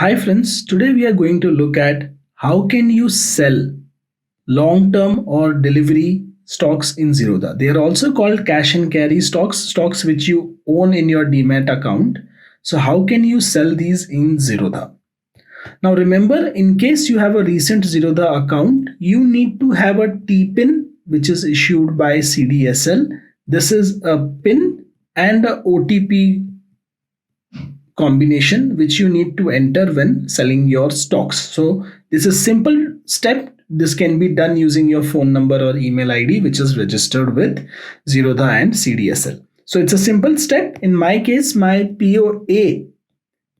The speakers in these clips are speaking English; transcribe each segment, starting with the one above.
Hi friends, today we are going to look at how can you sell long-term or delivery stocks in Zerodha. They are also called cash and carry stocks, stocks which you own in your Demat account. So how can you sell these in Zerodha? Now remember, in case you have a recent Zerodha account, you need to have a T-pin which is issued by CDSL. This is a pin and a OTP combination which you need to enter when selling your stocks. So this is simple step. This can be done using your phone number or email ID which is registered with Zerodha and CDSL. So it's a simple step. In my case, my POA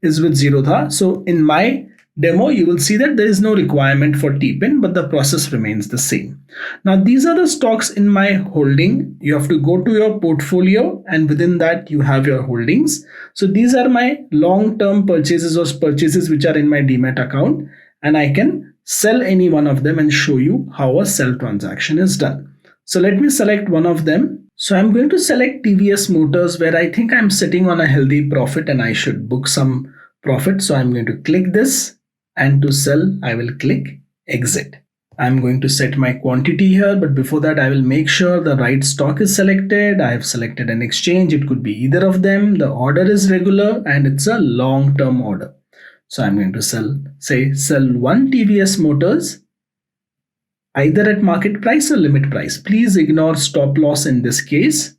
is with Zerodha. So in my demo, you will see that there is no requirement for TPIN, but the process remains the same. Now, these are the stocks in my holding. You have to go to your portfolio and within that you have your holdings. So these are my long-term purchases or purchases which are in my Demat account, and I can sell any one of them and show you how a sell transaction is done. So let me select one of them. So I'm going to select TVS Motors, where I think I'm sitting on a healthy profit and I should book some profit. So I'm going to click this, and to sell, I will click exit. I'm going to set my quantity here, but before that, I will make sure the right stock is selected. I have selected an exchange. It could be either of them. The order is regular and it's a long-term order. So I'm going to sell one TVS Motors either at market price or limit price. Please ignore stop loss in this case.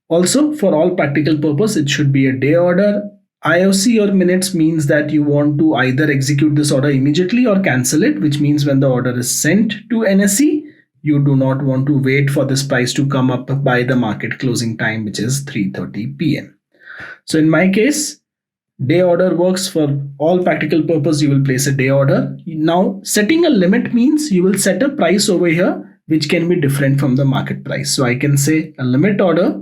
Also, for all practical purpose, it should be a day order. IOC or minutes means that you want to either execute this order immediately or cancel it, which means when the order is sent to NSE, you do not want to wait for this price to come up by the market closing time, which is 3:30 p.m. So in my case, day order works for all practical purpose. You will place a day order. Now, setting a limit means you will set a price over here which can be different from the market price. So I can say a limit order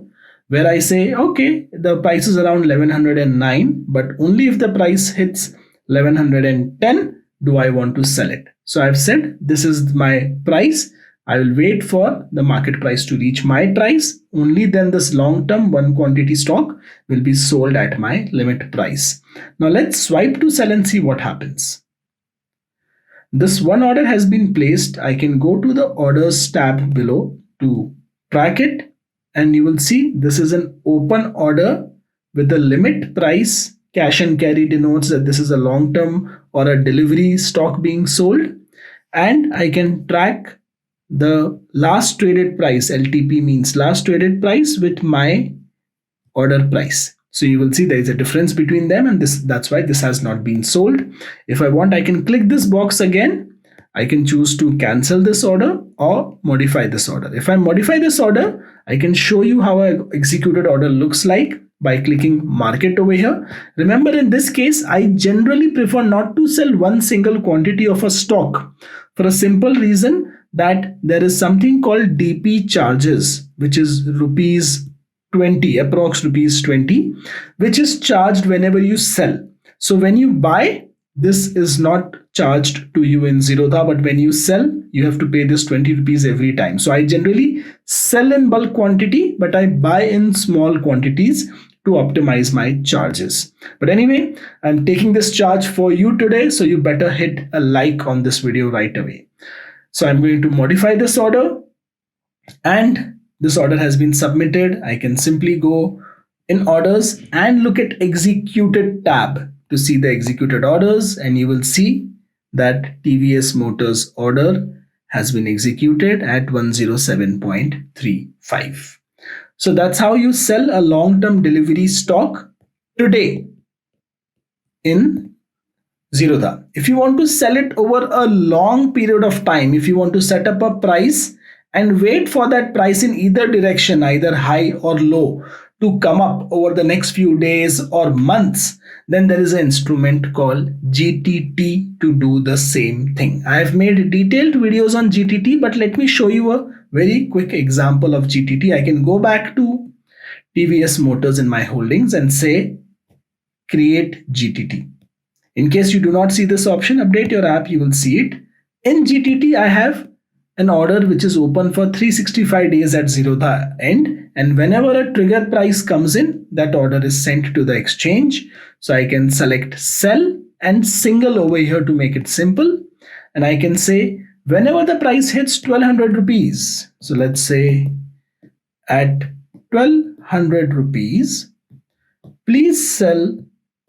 where I say, okay, the price is around 1109, but only if the price hits 1110 do I want to sell it. So I've said this is my price. I will wait for the market price to reach my price. Only then this long-term one quantity stock will be sold at my limit price. Now let's swipe to sell and see what happens. This one order has been placed. I can go to the orders tab below to track it, and you will see this is an open order with the limit price. Cash and carry denotes that this is a long-term or a delivery stock being sold, and I can track the last traded price. LTP means last traded price with my order price. So you will see there is a difference between them, and that's why this has not been sold. If I want, I can click this box again. I can choose to cancel this order or modify this order. If I modify this order, I can show you how an executed order looks like by clicking market over here. Remember, in this case, I generally prefer not to sell one single quantity of a stock for a simple reason that there is something called DP charges, which is rupees 20, approx rupees 20, which is charged whenever you sell. So when you buy, this is not charged to you in Zerodha, but when you sell, you have to pay this 20 rupees every time. So I generally sell in bulk quantity, but I buy in small quantities to optimize my charges. But anyway, I'm taking this charge for you today, so you better hit a like on this video right away. So I'm going to modify this order, and this order has been submitted. I can simply go in orders and look at executed tab to see the executed orders, and you will see that TVS Motors order has been executed at 107.35. So that's how you sell a long-term delivery stock today in Zerodha. If you want to sell it over a long period of time, if you want to set up a price and wait for that price in either direction, either high or low, to come up over the next few days or months, then there is an instrument called GTT to do the same thing. I have made detailed videos on GTT, but let me show you a very quick example of GTT. I can go back to TVS Motors in my holdings and say create GTT. In case you do not see this option, update your app, you will see it. In GTT, I have an order which is open for 365 days at Zerodha end, And whenever a trigger price comes in, that order is sent to the exchange. So I can select sell and single over here to make it simple. And I can say whenever the price hits 1200 rupees. So let's say at 1200 rupees, please sell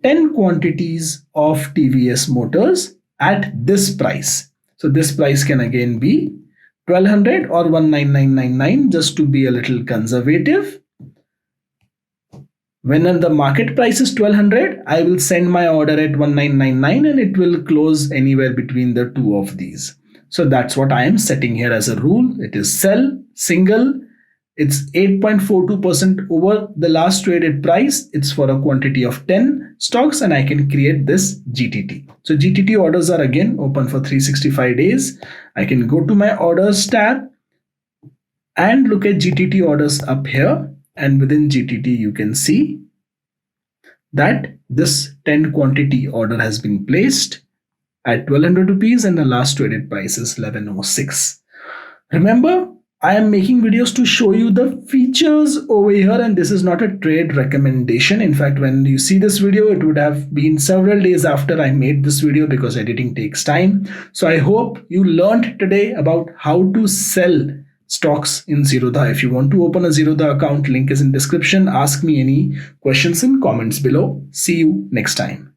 10 quantities of TVS motors at this price. So this price can again be 1200 or 19999 just to be a little conservative. When the market price is 1200, I will send my order at 1999 and it will close anywhere between the two of these. So that's what I am setting here as a rule. It is sell, single. It's 8.42% over the last traded price. It's for a quantity of 10 stocks and I can create this GTT. So GTT orders are again open for 365 days. I can go to my orders tab and look at GTT orders up here. And within GTT, you can see that this 10 quantity order has been placed at 1200 rupees and the last traded price is 1106. Remember, I am making videos to show you the features over here, and this is not a trade recommendation. In fact, when you see this video, it would have been several days after I made this video because editing takes time. So I hope you learned today about how to sell stocks in Zerodha. If you want to open a Zerodha account, link is in description. Ask me any questions in comments below. See you next time.